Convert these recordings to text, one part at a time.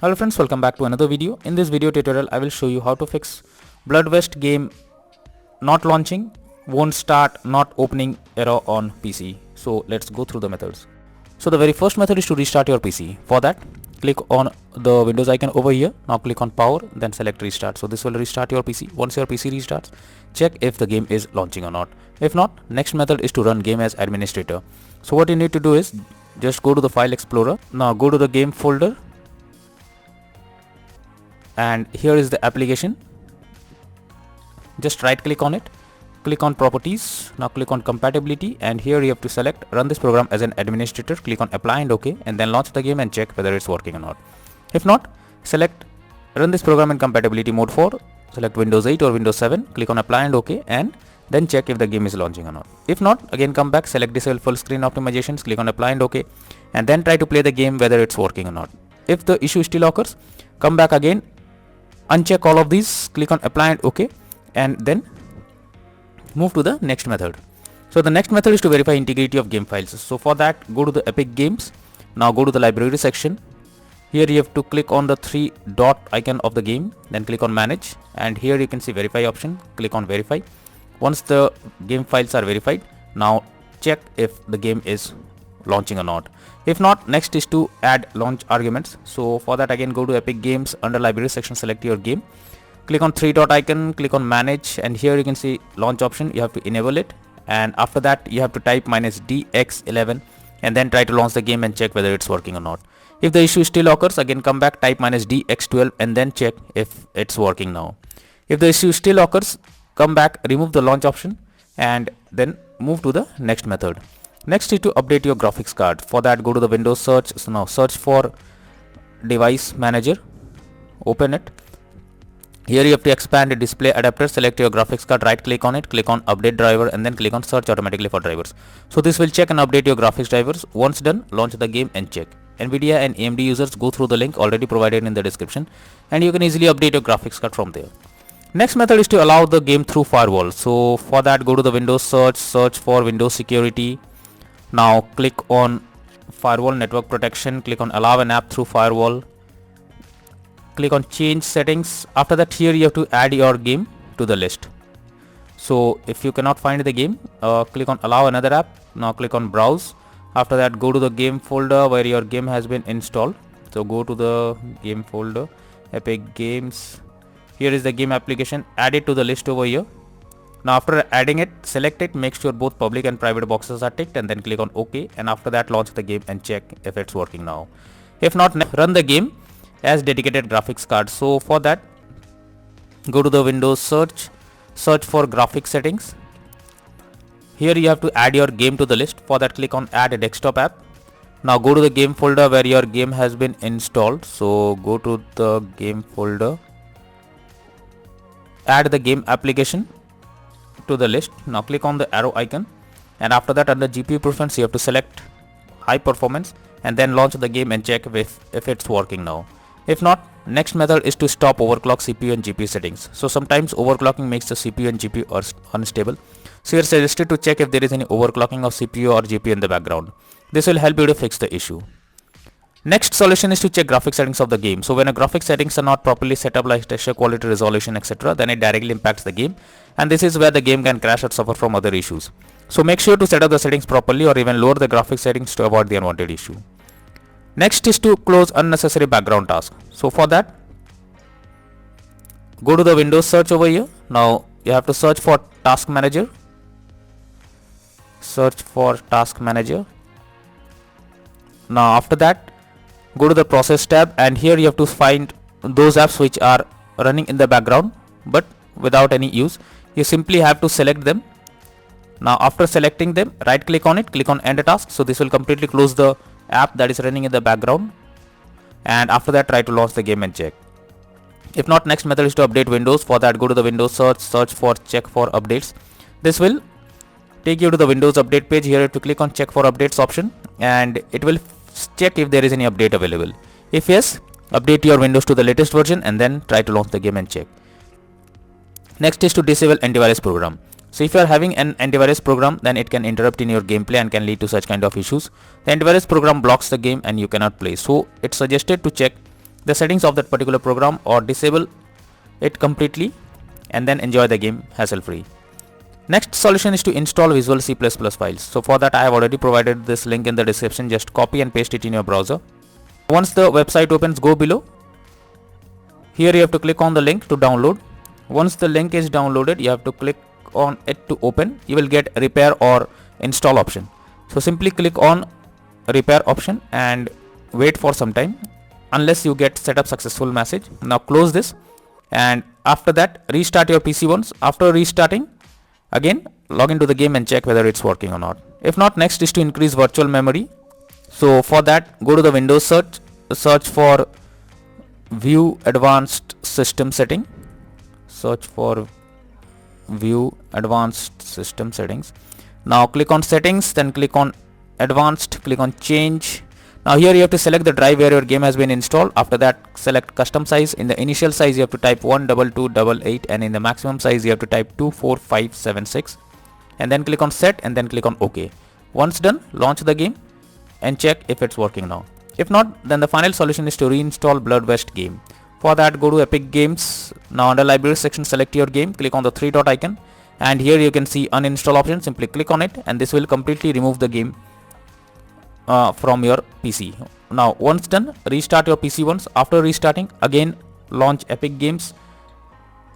Hello friends, welcome back to another video. In this video tutorial, I will show you how to fix Blood West game not launching, won't start, not opening error on PC. So let's go through the methods. So the very first method is to restart your PC. For that, click on the Windows icon over here. Now click on power, then select restart. So this will restart your PC. Once your PC restarts, check if the game is launching or not. If not, next method is to run game as administrator. So what you need to do is just go to the file explorer. Now go to the game folder. And here is the application. Just right click on it, click on properties, now click on compatibility, and here you have to select run this program as an administrator. Click on apply and OK, and then launch the game and check whether it's working or not. If not, select run this program in compatibility mode 4, select Windows 8 or Windows 7, click on apply and OK, and then check if the game is launching or not. If not, again come back, select disable full screen optimizations, click on apply and OK, and then try to play the game whether it's working or not. If the issue still occurs, come back again, uncheck all of these, click on apply and OK, and then move to the next method. So the next method is to verify integrity of game files. So for that, go to the Epic Games. Now go to the library section. Here you have to click on the 3 dot icon of the game, then click on manage, and here you can see verify option. Click on verify. Once the game files are verified, now check if the game is launching or not. If not, next is to add launch arguments. So for that, again go to Epic Games, under library section, select your game, click on 3 dot icon, click on manage, and here you can see launch option. You have to enable it, and after that you have to type -dx11 and then try to launch the game and check whether it's working or not. If the issue still occurs, again come back, type -dx12 and then check if it's working now. If the issue still occurs, come back, remove the launch option, and then move to the next method. Next is to update your graphics card. For that, go to the Windows search. So now search for device manager, open it. Here you have to expand the display adapter, select your graphics card, right click on it, click on update driver, and then click on search automatically for drivers. So this will check and update your graphics drivers. Once done, launch the game and check. Nvidia and AMD users, go through the link already provided in the description, and you can easily update your graphics card from there. Next method is to allow the game through firewall. So for that, go to the Windows search for Windows security. Now click on firewall network protection, click on allow an app through firewall, click on change settings. After that, here you have to add your game to the list. So if you cannot find the game, click on allow another app. Now click on browse. After that, go to the game folder where your game has been installed. So go to the game folder, Epic Games. Here is the game application, add it to the list over here. Now after adding it, select it, make sure both public and private boxes are ticked, and then click on OK, and after that launch the game and check if it's working now. If not, run the game as dedicated graphics card. So for that, go to the Windows search for graphics settings. Here you have to add your game to the list. For that, click on add a desktop app. Now go to the game folder where your game has been installed. So go to the game folder, add the game application to the list. Now click on the arrow icon, and after that, under GPU preference, you have to select high performance and then launch the game and check if it's working now. If not, next method is to stop overclock CPU and GPU settings. So sometimes overclocking makes the CPU and GPU unstable. So you are suggested to check if there is any overclocking of CPU or GPU in the background. This will help you to fix the issue. Next solution is to check graphics settings of the game. So when a graphics settings are not properly set up, like texture quality, resolution, etc., then it directly impacts the game, and this is where the game can crash or suffer from other issues. So make sure to set up the settings properly, or even lower the graphics settings to avoid the unwanted issue. Next is to close unnecessary background tasks. So for that, go to the Windows search over here. Now you have to search for task manager. Search for task manager. Now after that, go to the process tab, and here you have to find those apps which are running in the background but without any use. You simply have to select them. Now after selecting them, right click on it, click on end task. So this will completely close the app that is running in the background, and after that try to launch the game and check. If not, next method is to update Windows. For that, go to the Windows search for check for updates. This will take you to the Windows update page. Here you have to click on check for updates option, and it will check if there is any update available. If yes, update your Windows to the latest version and then try to launch the game and check. Next is to disable antivirus program. So if you are having an antivirus program, then it can interrupt in your gameplay and can lead to such kind of issues. The antivirus program blocks the game and you cannot play. So it's suggested to check the settings of that particular program or disable it completely and then enjoy the game hassle free. Next solution is to install Visual C++ files. So for that I have already provided this link in the description. Just copy and paste it in your browser. Once the website opens, go below. Here you have to click on the link to download. Once the link is downloaded, you have to click on it to open. You will get repair or install option. So simply click on repair option and wait for some time unless you get setup successful message. Now close this and after that restart your PC once. After restarting, again log into the game and check whether it's working or not. If not, next is to increase virtual memory. So for that, go to the Windows search for view advanced system setting. Search for view advanced system settings. Now click on settings, then click on advanced, click on change. Now here you have to select the drive where your game has been installed. After that, select custom size. In the initial size you have to type 12288 and in the maximum size you have to type 24576 and then click on set and then click on OK. Once done, launch the game and check if it's working now. If not, then the final solution is to reinstall Blood West game. For that, go to Epic Games. Now under library section, select your game, click on the three dot icon and here you can see uninstall option. Simply click on it and this will completely remove the game from your PC. Now once done, restart your PC once. After restarting, again launch Epic Games,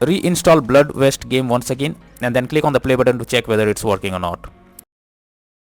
reinstall Blood West game once again and then click on the play button to check whether it's working or not.